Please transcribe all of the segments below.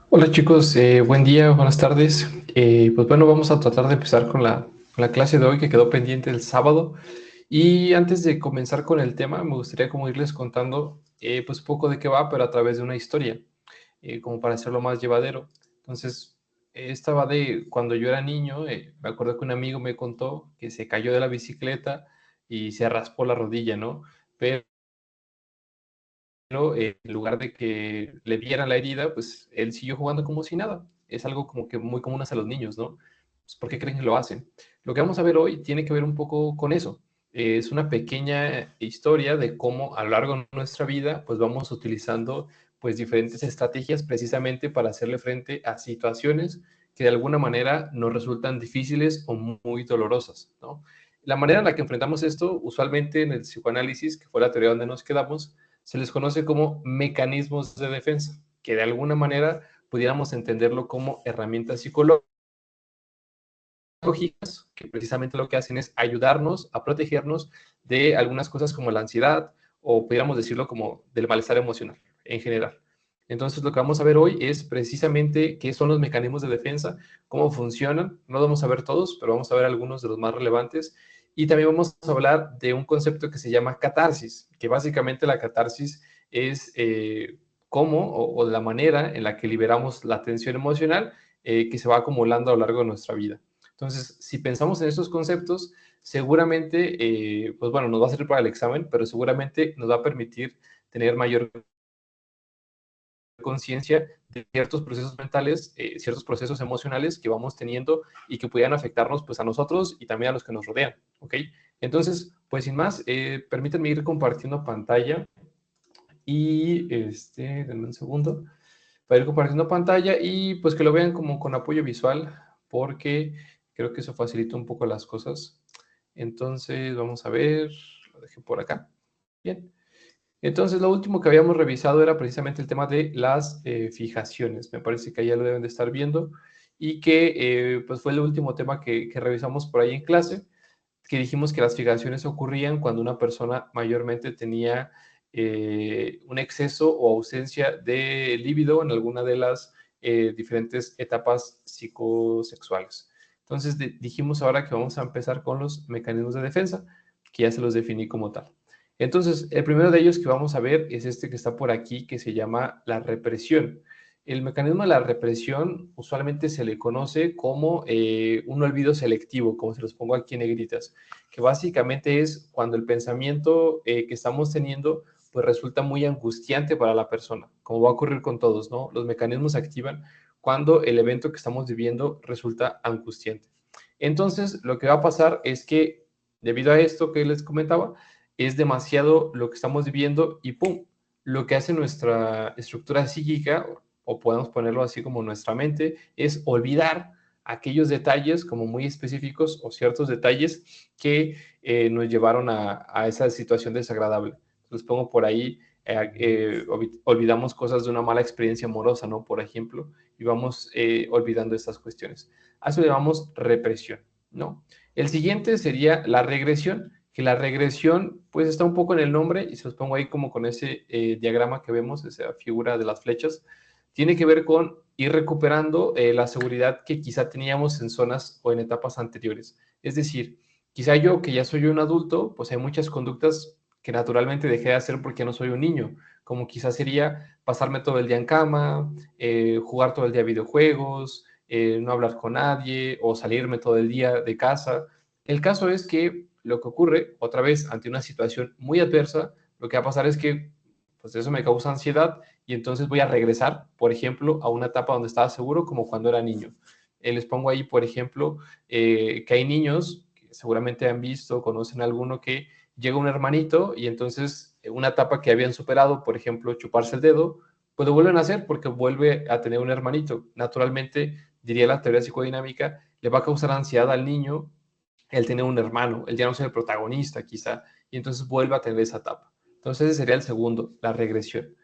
Hola chicos, buen día, buenas tardes. Pues bueno, vamos a tratar de empezar con la clase de hoy que quedó pendiente el sábado. Y antes de comenzar con el tema, me gustaría como irles contando pues un poco de qué va, pero a través de una historia, como para hacerlo más llevadero. Entonces, esta va de cuando yo era niño, me acuerdo que un amigo me contó que se cayó de la bicicleta y se raspó la rodilla, ¿no? Pero en lugar de que le vieran la herida, pues él siguió jugando como si nada. Es algo como que muy común hacia los niños, ¿no? Pues, ¿por qué creen que lo hacen? Lo que vamos a ver hoy tiene que ver un poco con eso. Es una pequeña historia de cómo a lo largo de nuestra vida, pues vamos utilizando pues diferentes estrategias precisamente para hacerle frente a situaciones que de alguna manera nos resultan difíciles o muy dolorosas, ¿no? La manera en la que enfrentamos esto, usualmente en el psicoanálisis, que fue la teoría donde nos quedamos, se les conoce como mecanismos de defensa, que de alguna manera pudiéramos entenderlo como herramientas psicológicas que precisamente lo que hacen es ayudarnos a protegernos de algunas cosas como la ansiedad o pudiéramos decirlo como del malestar emocional en general. Entonces lo que vamos a ver hoy es precisamente qué son los mecanismos de defensa, cómo funcionan. No vamos a ver todos, pero vamos a ver algunos de los más relevantes. Y también vamos a hablar de un concepto que se llama catarsis, que básicamente la catarsis es cómo o la manera en la que liberamos la tensión emocional que se va acumulando a lo largo de nuestra vida. Entonces, si pensamos en estos conceptos, seguramente, pues bueno, nos va a servir para el examen, pero seguramente nos va a permitir tener mayor conciencia de ciertos procesos mentales, ciertos procesos emocionales que vamos teniendo y que pudieran afectarnos pues a nosotros y también a los que nos rodean, ¿ok? Entonces, pues sin más, permítanme ir compartiendo pantalla y, denme un segundo, para ir compartiendo pantalla y pues que lo vean como con apoyo visual, porque creo que eso facilita un poco las cosas. Entonces, vamos a ver, lo dejé por acá. Bien. Entonces, lo último que habíamos revisado era precisamente el tema de las fijaciones. Me parece que ya lo deben de estar viendo y que pues fue el último tema que revisamos por ahí en clase, que dijimos que las fijaciones ocurrían cuando una persona mayormente tenía un exceso o ausencia de líbido en alguna de las diferentes etapas psicosexuales. Entonces dijimos ahora que vamos a empezar con los mecanismos de defensa, que ya se los definí como tal. Entonces, el primero de ellos que vamos a ver es este que está por aquí, que se llama la represión. El mecanismo de la represión usualmente se le conoce como un olvido selectivo, como se los pongo aquí en negritas, que básicamente es cuando el pensamiento que estamos teniendo pues resulta muy angustiante para la persona, como va a ocurrir con todos, ¿no? Los mecanismos se activan cuando el evento que estamos viviendo resulta angustiante. Entonces, lo que va a pasar es que debido a esto que les comentaba, es demasiado lo que estamos viviendo y ¡pum! Lo que hace nuestra estructura psíquica, o podemos ponerlo así como nuestra mente, es olvidar aquellos detalles como muy específicos o ciertos detalles que nos llevaron a esa situación desagradable. Les pongo por ahí, olvidamos cosas de una mala experiencia amorosa, ¿no? Por ejemplo, y vamos olvidando estas cuestiones. A eso le llamamos represión, ¿no? El siguiente sería la regresión, que la regresión pues está un poco en el nombre y se los pongo ahí como con ese diagrama que vemos, esa figura de las flechas, tiene que ver con ir recuperando la seguridad que quizá teníamos en zonas o en etapas anteriores. Es decir, quizá yo que ya soy un adulto, pues hay muchas conductas que naturalmente dejé de hacer porque no soy un niño, como quizá sería pasarme todo el día en cama, jugar todo el día videojuegos, no hablar con nadie o salirme todo el día de casa. El caso es que lo que ocurre, otra vez, ante una situación muy adversa, lo que va a pasar es que pues eso me causa ansiedad y entonces voy a regresar, por ejemplo, a una etapa donde estaba seguro como cuando era niño. Les pongo ahí, por ejemplo, que hay niños, que seguramente han visto, conocen a alguno que llega un hermanito y entonces una etapa que habían superado, por ejemplo, chuparse el dedo, pues lo vuelven a hacer porque vuelve a tener un hermanito. Naturalmente, diría la teoría psicodinámica, le va a causar ansiedad al niño el tener un hermano, el ya no ser el protagonista quizá, y entonces vuelve a tener esa etapa. Entonces ese sería el segundo, la regresión.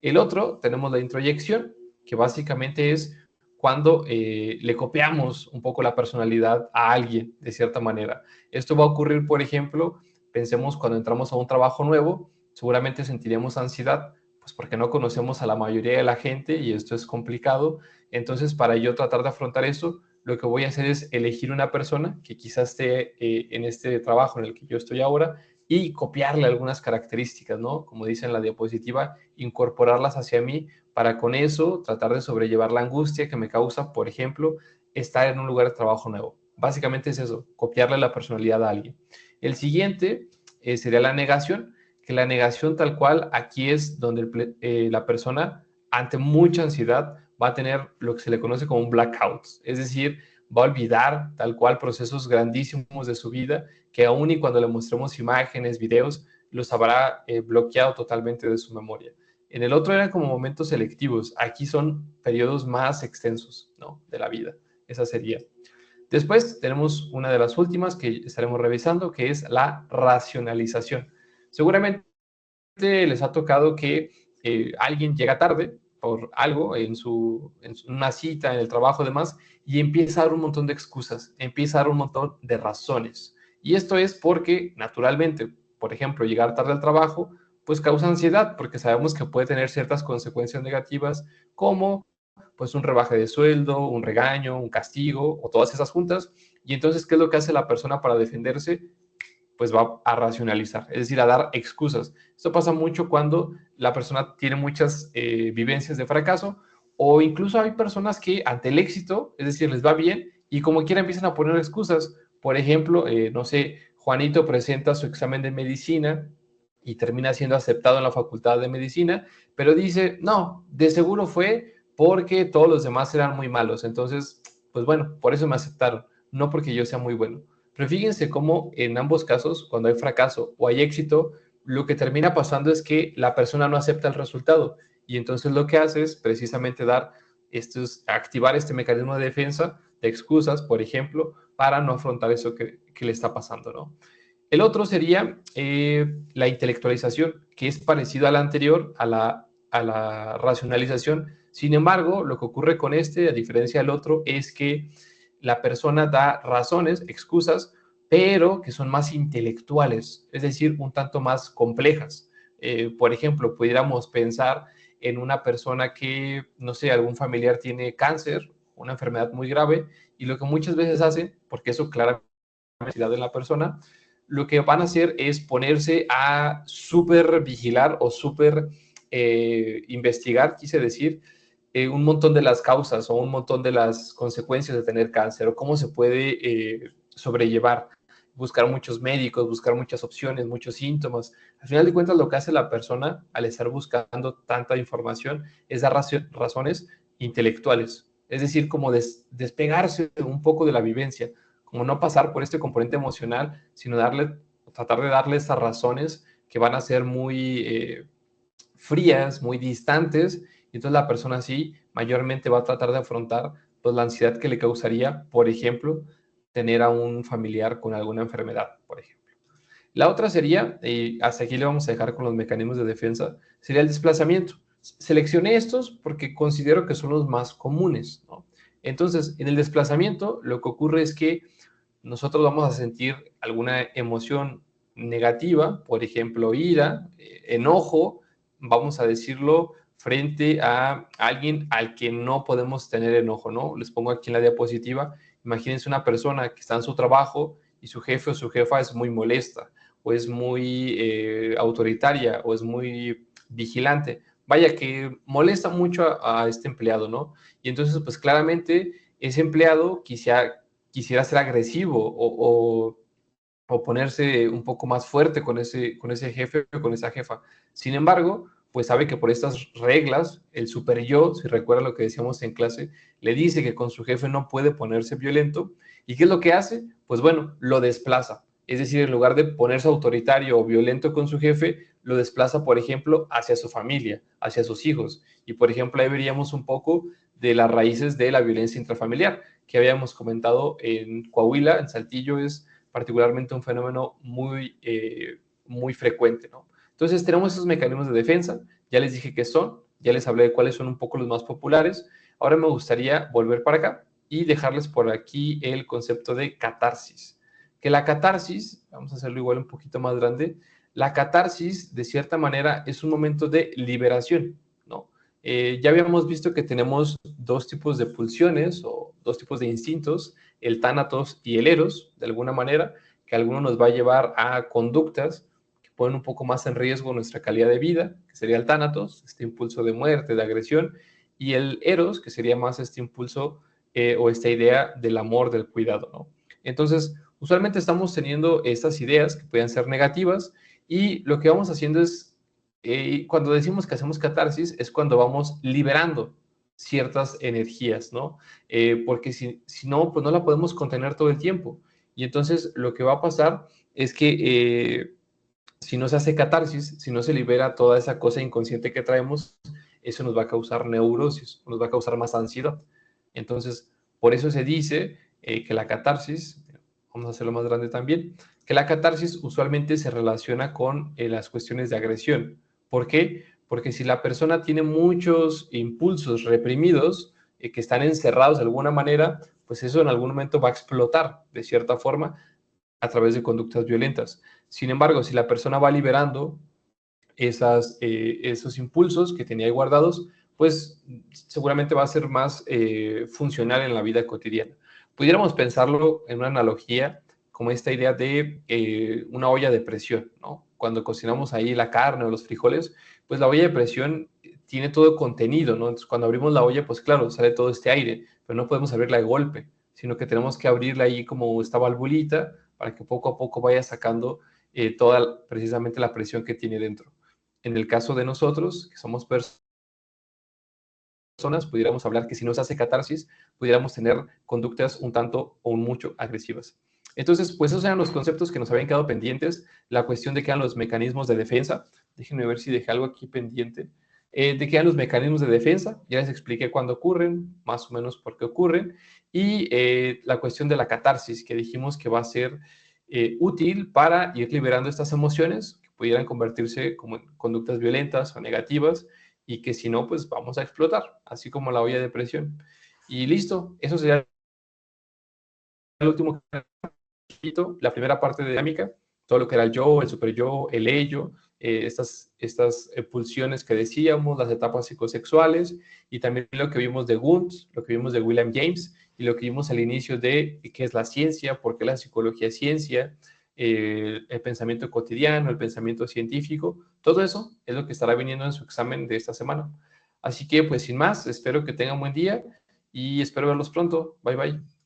El otro, tenemos la introyección, que básicamente es cuando le copiamos un poco la personalidad a alguien de cierta manera. Esto va a ocurrir, por ejemplo, pensemos cuando entramos a un trabajo nuevo, seguramente sentiremos ansiedad Pues porque no conocemos a la mayoría de la gente y esto es complicado. Entonces, para yo tratar de afrontar eso, lo que voy a hacer es elegir una persona que quizás esté en este trabajo en el que yo estoy ahora y copiarle algunas características, ¿no? Como dice en la diapositiva, incorporarlas hacia mí para con eso tratar de sobrellevar la angustia que me causa, por ejemplo, estar en un lugar de trabajo nuevo. Básicamente es eso, copiarle la personalidad a alguien. El siguiente sería la negación, que la negación tal cual aquí es donde la persona ante mucha ansiedad va a tener lo que se le conoce como un blackout, es decir, va a olvidar tal cual procesos grandísimos de su vida que aún y cuando le mostremos imágenes, videos, los habrá bloqueado totalmente de su memoria. En el otro eran como momentos selectivos, aquí son periodos más extensos, ¿no?, de la vida. Esa sería. Después tenemos una de las últimas que estaremos revisando, que es la racionalización. Seguramente les ha tocado que alguien llega tarde por algo en una cita, en el trabajo, demás, y empieza a dar un montón de excusas, empieza a dar un montón de razones. Y esto es porque, naturalmente, por ejemplo, llegar tarde al trabajo, pues causa ansiedad, porque sabemos que puede tener ciertas consecuencias negativas, como pues un rebaje de sueldo, un regaño, un castigo, o todas esas juntas. Y entonces, ¿qué es lo que hace la persona para defenderse? Pues va a racionalizar, es decir, a dar excusas. Esto pasa mucho cuando la persona tiene muchas vivencias de fracaso, o incluso hay personas que ante el éxito, es decir, les va bien y como quiera empiezan a poner excusas. Por ejemplo, no sé, Juanito presenta su examen de medicina y termina siendo aceptado en la facultad de medicina, pero dice, no, de seguro fue porque todos los demás eran muy malos. Entonces, pues bueno, por eso me aceptaron, no porque yo sea muy bueno. Pero fíjense cómo en ambos casos, cuando hay fracaso o hay éxito, lo que termina pasando es que la persona no acepta el resultado y entonces lo que hace es precisamente activar este mecanismo de defensa, de excusas, por ejemplo, para no afrontar eso que le está pasando, ¿no? El otro sería la intelectualización, que es parecido a la anterior, a la racionalización. Sin embargo, lo que ocurre con este, a diferencia del otro, es que la persona da razones, excusas, pero que son más intelectuales, es decir, un tanto más complejas. Por ejemplo, pudiéramos pensar en una persona que, no sé, algún familiar tiene cáncer, una enfermedad muy grave, y lo que muchas veces hace, porque eso claramente es en la persona, lo que van a hacer es ponerse a súper vigilar o súper investigar, quise decir, un montón de las causas o un montón de las consecuencias de tener cáncer o cómo se puede sobrellevar, buscar muchos médicos, buscar muchas opciones, muchos síntomas. Al final de cuentas, lo que hace la persona al estar buscando tanta información es dar razones intelectuales, es decir, como despegarse un poco de la vivencia, como no pasar por este componente emocional, sino tratar de darle esas razones que van a ser muy frías, muy distantes, y entonces la persona así mayormente va a tratar de afrontar pues, la ansiedad que le causaría, por ejemplo, tener a un familiar con alguna enfermedad, por ejemplo. La otra sería, y hasta aquí le vamos a dejar con los mecanismos de defensa, sería el desplazamiento. Seleccioné estos porque considero que son los más comunes, ¿no? Entonces, en el desplazamiento, lo que ocurre es que nosotros vamos a sentir alguna emoción negativa, por ejemplo, ira, enojo, vamos a decirlo, frente a alguien al que no podemos tener enojo, ¿no? Les pongo aquí en la diapositiva, imagínense una persona que está en su trabajo y su jefe o su jefa es muy molesta, o es muy autoritaria, o es muy vigilante. Vaya, que molesta mucho a este empleado, ¿no? Y entonces, pues claramente, ese empleado quisiera ser agresivo o ponerse un poco más fuerte con ese jefe o con esa jefa. Sin embargo, pues sabe que por estas reglas, el super yo, si recuerda lo que decíamos en clase, le dice que con su jefe no puede ponerse violento. ¿Y qué es lo que hace? Pues bueno, lo desplaza. Es decir, en lugar de ponerse autoritario o violento con su jefe, lo desplaza, por ejemplo, hacia su familia, hacia sus hijos. Y, por ejemplo, ahí veríamos un poco de las raíces de la violencia intrafamiliar que habíamos comentado en Coahuila, en Saltillo, es particularmente un fenómeno muy frecuente, ¿no? Entonces tenemos esos mecanismos de defensa, ya les dije qué son, ya les hablé de cuáles son un poco los más populares. Ahora me gustaría volver para acá y dejarles por aquí el concepto de catarsis. Que la catarsis, vamos a hacerlo igual un poquito más grande, La catarsis, de cierta manera, es un momento de liberación, ¿no? Ya habíamos visto que tenemos dos tipos de pulsiones o dos tipos de instintos, el tánatos y el eros, de alguna manera, que alguno nos va a llevar a conductas que ponen un poco más en riesgo nuestra calidad de vida, que sería el tánatos, este impulso de muerte, de agresión, y el eros, que sería más este impulso o esta idea del amor, del cuidado, ¿no? Entonces, usualmente estamos teniendo estas ideas que pueden ser negativas y lo que vamos haciendo es, cuando decimos que hacemos catarsis, es cuando vamos liberando ciertas energías, ¿no? Porque si no, pues no la podemos contener todo el tiempo. Y entonces lo que va a pasar es que si no se hace catarsis, si no se libera toda esa cosa inconsciente que traemos, eso nos va a causar neurosis, nos va a causar más ansiedad. Entonces, por eso se dice que la catarsis, vamos a hacerlo más grande también, que la catarsis usualmente se relaciona con las cuestiones de agresión. ¿Por qué? Porque si la persona tiene muchos impulsos reprimidos que están encerrados de alguna manera, pues eso en algún momento va a explotar de cierta forma a través de conductas violentas. Sin embargo, si la persona va liberando esos impulsos que tenía ahí guardados, pues seguramente va a ser más funcional en la vida cotidiana. Pudiéramos pensarlo en una analogía como esta idea de una olla de presión, ¿no? Cuando cocinamos ahí la carne o los frijoles, pues la olla de presión tiene todo contenido, ¿no? Entonces cuando abrimos la olla, pues claro, sale todo este aire, pero no podemos abrirla de golpe, sino que tenemos que abrirla ahí como esta valvulita para que poco a poco vaya sacando toda precisamente la presión que tiene dentro. En el caso de nosotros, que somos personas, pudiéramos hablar que si no se hace catarsis, pudiéramos tener conductas un tanto o un mucho agresivas. Entonces, pues esos eran los conceptos que nos habían quedado pendientes, la cuestión de qué eran los mecanismos de defensa. Déjenme ver si dejé algo aquí pendiente. De qué eran los mecanismos de defensa, ya les expliqué cuándo ocurren, más o menos por qué ocurren, y la cuestión de la catarsis, que dijimos que va a ser útil para ir liberando estas emociones que pudieran convertirse como en conductas violentas o negativas, y que si no, pues vamos a explotar, así como la olla de presión. Y listo, eso sería el último capítulo, la primera parte de dinámica, todo lo que era el yo, el super yo, el ello, estas pulsiones que decíamos, las etapas psicosexuales, y también lo que vimos de Wundt, lo que vimos de William James, y lo que vimos al inicio de qué es la ciencia, por qué la psicología es ciencia, el pensamiento cotidiano, el pensamiento científico, todo eso es lo que estará viniendo en su examen de esta semana. Así que, pues sin más, espero que tengan buen día y espero verlos pronto. Bye, bye.